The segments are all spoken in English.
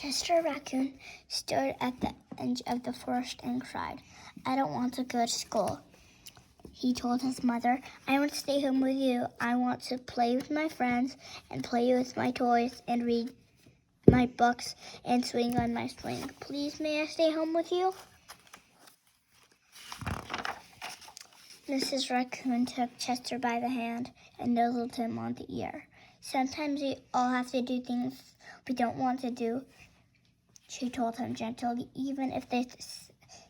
Chester Raccoon stood at the edge of the forest and cried, "I don't want to go to school." He told his mother, "I want to stay home with you. I want to play with my friends and play with my toys and read my books and swing on my swing. Please, may I stay home with you?" Mrs. Raccoon took Chester by the hand and nuzzled him on the ear. "Sometimes we all have to do things we don't want to do," she told him gently, "even if they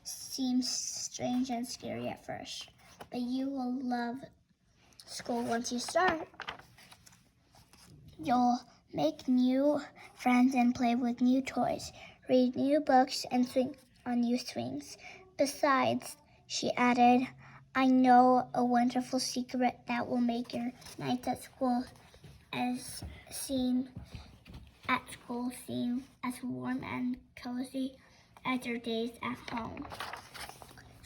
seem strange and scary at first. But you will love school once you start. You'll make new friends and play with new toys, read new books, and swing on new swings. Besides," she added, "I know a wonderful secret that will make your nights at school seem as warm and cozy as your days at home."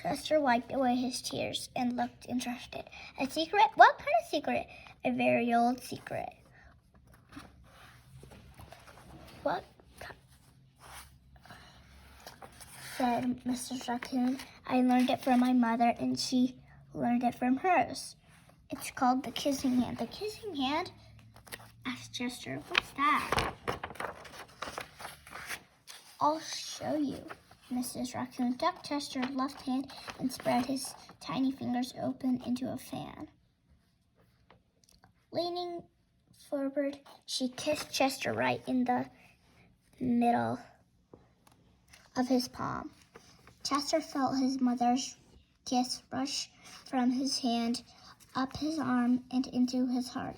Chester wiped away his tears and looked interested. "A secret? What kind of secret?" "A very old secret." "What?" said Mrs. Raccoon. "I learned it from my mother, and she learned it from hers. It's called the kissing hand." "The kissing hand?" asked Chester. "What's that?" "I'll show you." Mrs. Raccoon took Chester's left hand and spread his tiny fingers open into a fan. Leaning forward, she kissed Chester right in the middle of his palm. Chester felt his mother's kiss rush from his hand, up his arm, and into his heart.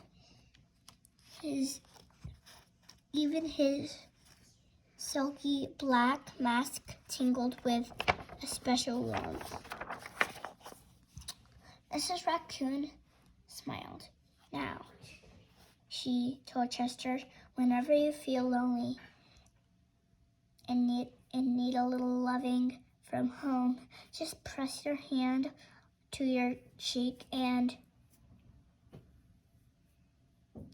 Even his silky black mask tingled with a special warmth. Mrs. Raccoon smiled. "Now," she told Chester, "whenever you feel lonely and need a little loving from home, just press your hand to your cheek and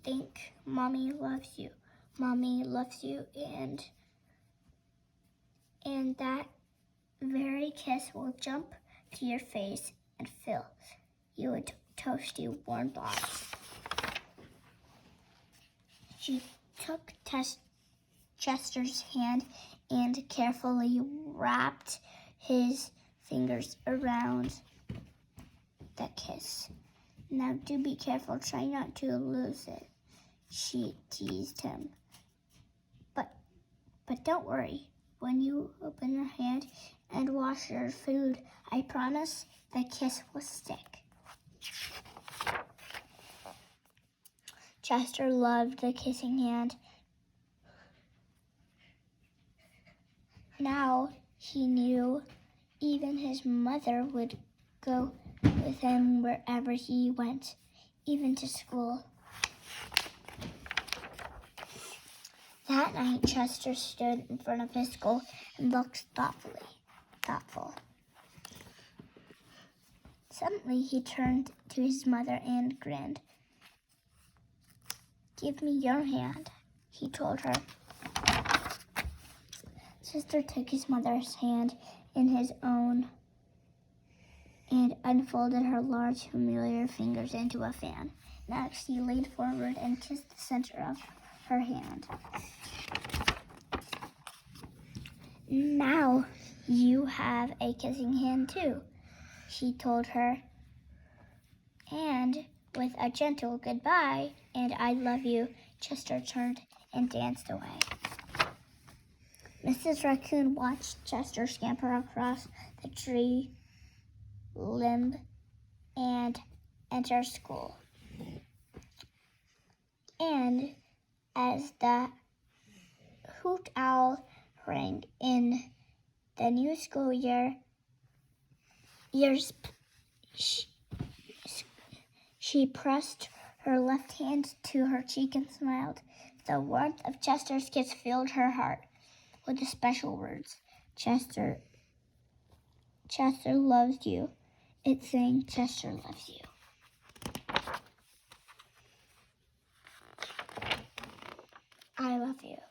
think, 'Mommy loves you. Mommy loves you,' and that very kiss will jump to your face and fill you with toasty warm thoughts." She took Chester's hand and carefully wrapped his fingers around the kiss. "Now do be careful, try not to lose it," she teased him. But don't worry, when you open your hand and wash your food, I promise the kiss will stick." Chester loved the kissing hand. Now he knew even his mother would go with him wherever he went, even to school. That night, Chester stood in front of his school and looked thoughtful. Suddenly, he turned to his mother and grinned. "Give me your hand," he told her. Chester took his mother's hand in his own and unfolded her large, familiar fingers into a fan. Next, he leaned forward and kissed the center of her hand. "Now you have a kissing hand too," she told her. And with a gentle goodbye and "I love you," Chester turned and danced away. Mrs. Raccoon watched Chester scamper across the tree limb and enter school. And as the hoot owl rang in the new school she pressed her left hand to her cheek and smiled. The warmth of Chester's kiss filled her heart with the special words, Chester loves you." It sang, "Chester loves you." I love you.